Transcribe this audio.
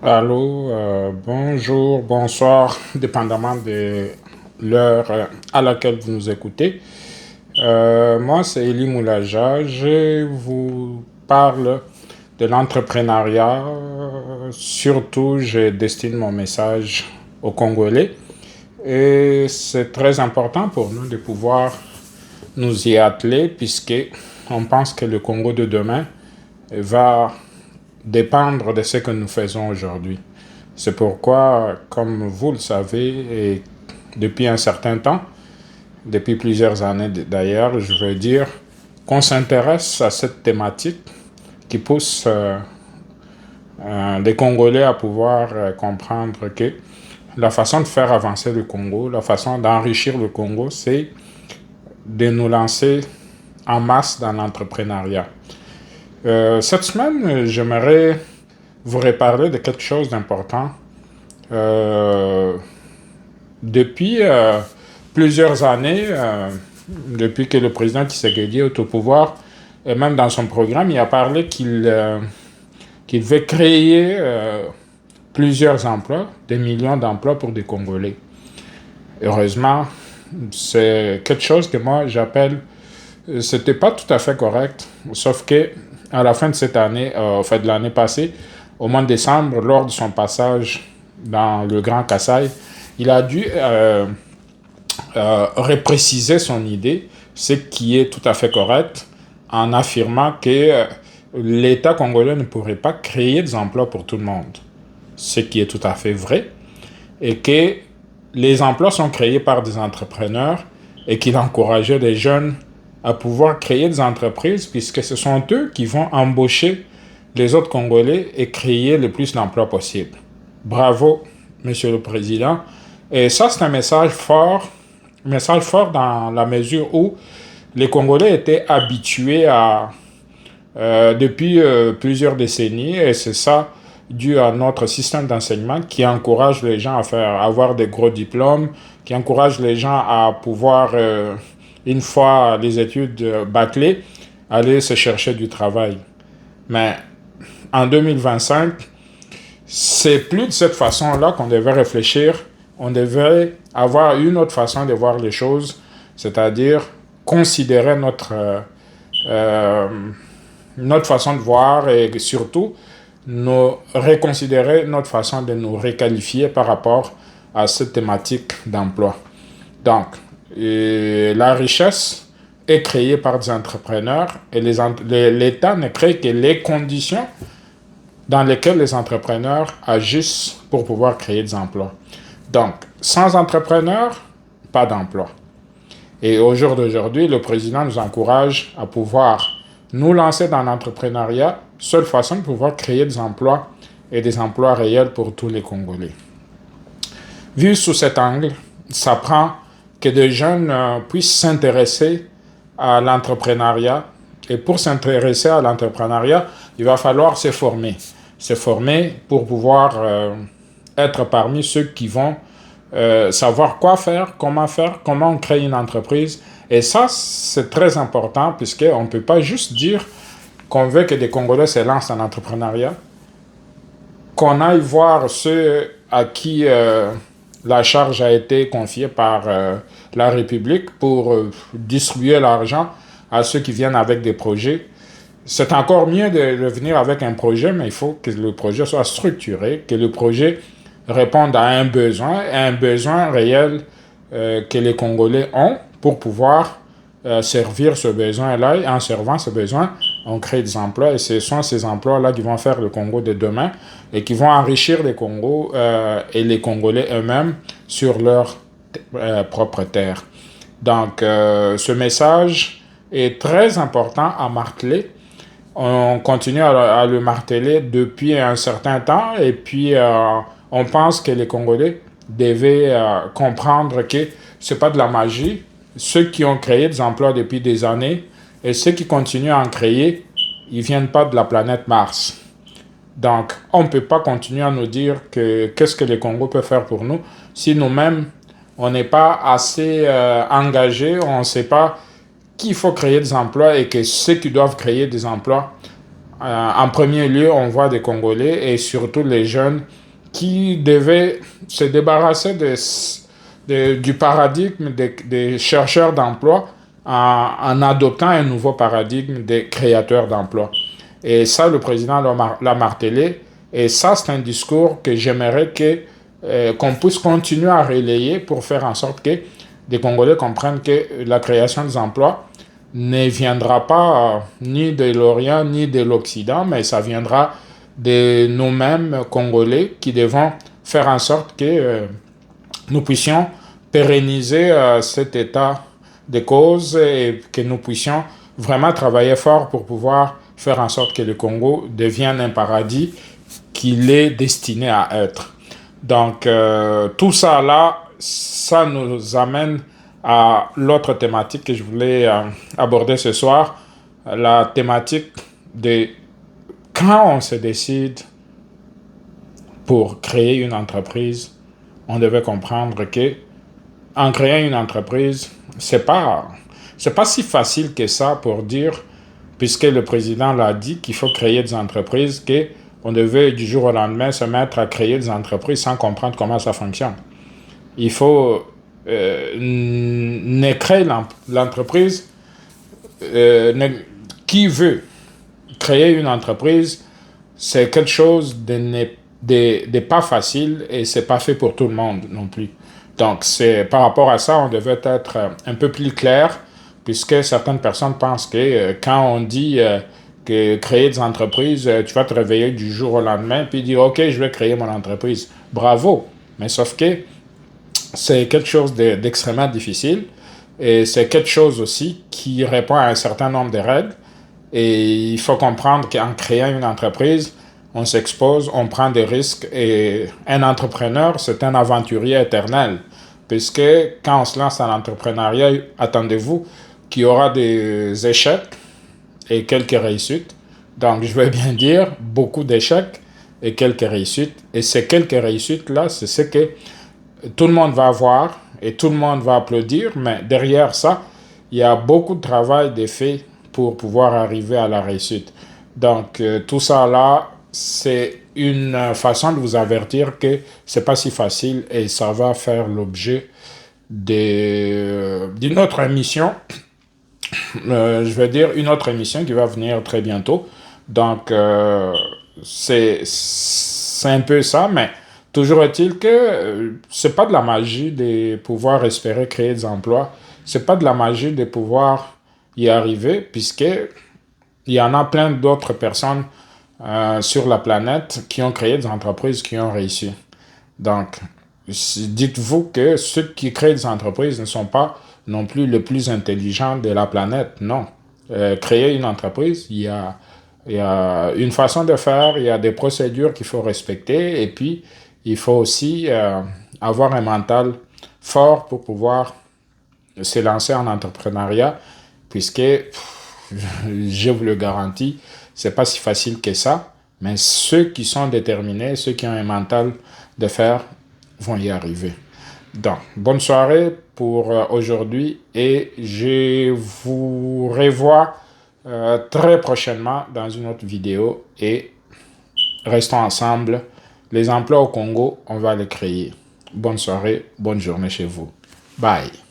Allô, bonjour, bonsoir, dépendamment de l'heure à laquelle vous nous écoutez. Moi, c'est Elie Moulaja. Je vous parle de l'entrepreneuriat. Surtout, je destine mon message aux Congolais. Et c'est très important pour nous de pouvoir nous y atteler, puisque on pense que le Congo de demain va dépendre de ce que nous faisons aujourd'hui. C'est pourquoi, comme vous le savez, et depuis un certain temps, depuis plusieurs années d'ailleurs, je veux dire, qu'on s'intéresse à cette thématique qui pousse les Congolais à pouvoir comprendre que la façon de faire avancer le Congo, la façon d'enrichir le Congo, c'est de nous lancer en masse dans l'entrepreneuriat. Cette semaine, j'aimerais vous reparler de quelque chose d'important. Euh, depuis plusieurs années, depuis que le président Tshisekedi est au pouvoir, et même dans son programme, il a parlé qu'il veut créer plusieurs emplois, des millions d'emplois pour des Congolais. Heureusement, c'est quelque chose que moi j'appelle, c'était pas tout à fait correct, sauf que à la fin de cette année, de l'année passée, au mois de décembre, lors de son passage dans le Grand Kassai, il a dû repréciser son idée, ce qui est tout à fait correct, en affirmant que l'État congolais ne pourrait pas créer des emplois pour tout le monde, ce qui est tout à fait vrai, et que les emplois sont créés par des entrepreneurs et qu'il encourageait les jeunes à pouvoir créer des entreprises puisque ce sont eux qui vont embaucher les autres Congolais et créer le plus d'emplois possible. Bravo, Monsieur le Président. Et ça, c'est un message fort dans la mesure où les Congolais étaient habitués depuis plusieurs décennies, et c'est ça dû à notre système d'enseignement qui encourage les gens à avoir des gros diplômes, qui encourage les gens à pouvoir, une fois les études bâclées, aller se chercher du travail. Mais en 2025, c'est plus de cette façon-là qu'on devait réfléchir. On devait avoir une autre façon de voir les choses, c'est-à-dire considérer euh, notre façon de voir et surtout nous reconsidérer notre façon de nous requalifier par rapport à cette thématique d'emploi. Donc, la richesse est créée par des entrepreneurs et l'État ne crée que les conditions dans lesquelles les entrepreneurs agissent pour pouvoir créer des emplois. Donc, sans entrepreneurs, pas d'emploi. Et au jour d'aujourd'hui, le président nous encourage à pouvoir nous lancer dans l'entrepreneuriat, seule façon de pouvoir créer des emplois et des emplois réels pour tous les Congolais. Vu sous cet angle, ça prend que des jeunes puissent s'intéresser à l'entrepreneuriat. Et pour s'intéresser à l'entrepreneuriat, il va falloir se former. Se former pour pouvoir être parmi ceux qui vont savoir quoi faire, comment on crée une entreprise. Et ça, c'est très important puisqu'on ne peut pas juste dire qu'on veut que des Congolais se lancent dans l'entrepreneuriat, qu'on aille voir ceux à qui la charge a été confiée par la République pour distribuer l'argent à ceux qui viennent avec des projets. C'est encore mieux de venir avec un projet, mais il faut que le projet soit structuré, que le projet réponde à un besoin réel que les Congolais ont pour pouvoir servir ce besoin-là. Et en servant ce besoin, on crée des emplois et ce sont ces emplois-là qui vont faire le Congo de demain et qui vont enrichir les Congos et les Congolais eux-mêmes sur leur propre terre. Donc, ce message est très important à marteler. On continue à le marteler depuis un certain temps et puis on pense que les Congolais devaient comprendre que ce n'est pas de la magie. Ceux qui ont créé des emplois depuis des années et ceux qui continuent à en créer, ils ne viennent pas de la planète Mars. Donc, on ne peut pas continuer à nous dire qu'est-ce que les Congos peuvent faire pour nous si nous-mêmes, on n'est pas assez engagés, on ne sait pas qu'il faut créer des emplois et que ceux qui doivent créer des emplois en premier lieu, on voit des Congolais et surtout les jeunes qui devaient se débarrasser du paradigme des chercheurs d'emploi en adoptant un nouveau paradigme des créateurs d'emplois. Et ça, le président l'a martelé. Et ça, c'est un discours que j'aimerais qu'on puisse continuer à relayer pour faire en sorte que les Congolais comprennent que la création des emplois ne viendra pas ni de l'Orient ni de l'Occident, mais ça viendra de nous-mêmes Congolais qui devons faire en sorte que nous puissions pérenniser cet état de cause et que nous puissions vraiment travailler fort pour pouvoir faire en sorte que le Congo devienne un paradis qu'il est destiné à être. Donc, tout ça là, ça nous amène à l'autre thématique que je voulais aborder ce soir, la thématique de quand on se décide pour créer une entreprise, on devait comprendre que en créant une entreprise, c'est pas si facile que ça pour dire, puisque le président l'a dit qu'il faut créer des entreprises, qu'on devait du jour au lendemain se mettre à créer des entreprises sans comprendre comment ça fonctionne. Il faut créer l'entreprise. Qui veut créer une entreprise, c'est quelque chose de pas facile et c'est pas fait pour tout le monde non plus. Donc, par rapport à ça, on devait être un peu plus clair, puisque certaines personnes pensent que quand on dit que créer des entreprises, tu vas te réveiller du jour au lendemain puis dire « Ok, je vais créer mon entreprise. » Bravo! Mais sauf que c'est quelque chose d'extrêmement difficile et c'est quelque chose aussi qui répond à un certain nombre de règles. Et il faut comprendre qu'en créant une entreprise, on s'expose, on prend des risques et un entrepreneur, c'est un aventurier éternel. Puisque quand on se lance dans l'entrepreneuriat, attendez-vous qu'il y aura des échecs et quelques réussites. Donc, je veux bien dire beaucoup d'échecs et quelques réussites. Et ces quelques réussites-là, c'est ce que tout le monde va voir et tout le monde va applaudir. Mais derrière ça, il y a beaucoup de travail de fait pour pouvoir arriver à la réussite. Donc, tout ça là, c'est une façon de vous avertir que c'est pas si facile et ça va faire l'objet d'une autre émission. Je veux dire une autre émission qui va venir très bientôt. Donc, c'est un peu ça, mais toujours est-il que c'est pas de la magie de pouvoir espérer créer des emplois. C'est pas de la magie de pouvoir y arriver, puisque il y en a plein d'autres personnes sur la planète qui ont créé des entreprises qui ont réussi. Donc, dites-vous que ceux qui créent des entreprises ne sont pas non plus les plus intelligents de la planète. Non. Créer une entreprise, il y a une façon de faire, il y a des procédures qu'il faut respecter et puis il faut aussi avoir un mental fort pour pouvoir se lancer en entrepreneuriat, puisque je vous le garantis, c'est pas si facile que ça, mais ceux qui sont déterminés, ceux qui ont un mental de fer, vont y arriver. Donc, bonne soirée pour aujourd'hui et je vous revois très prochainement dans une autre vidéo et restons ensemble. Les emplois au Congo, on va les créer. Bonne soirée, bonne journée chez vous. Bye.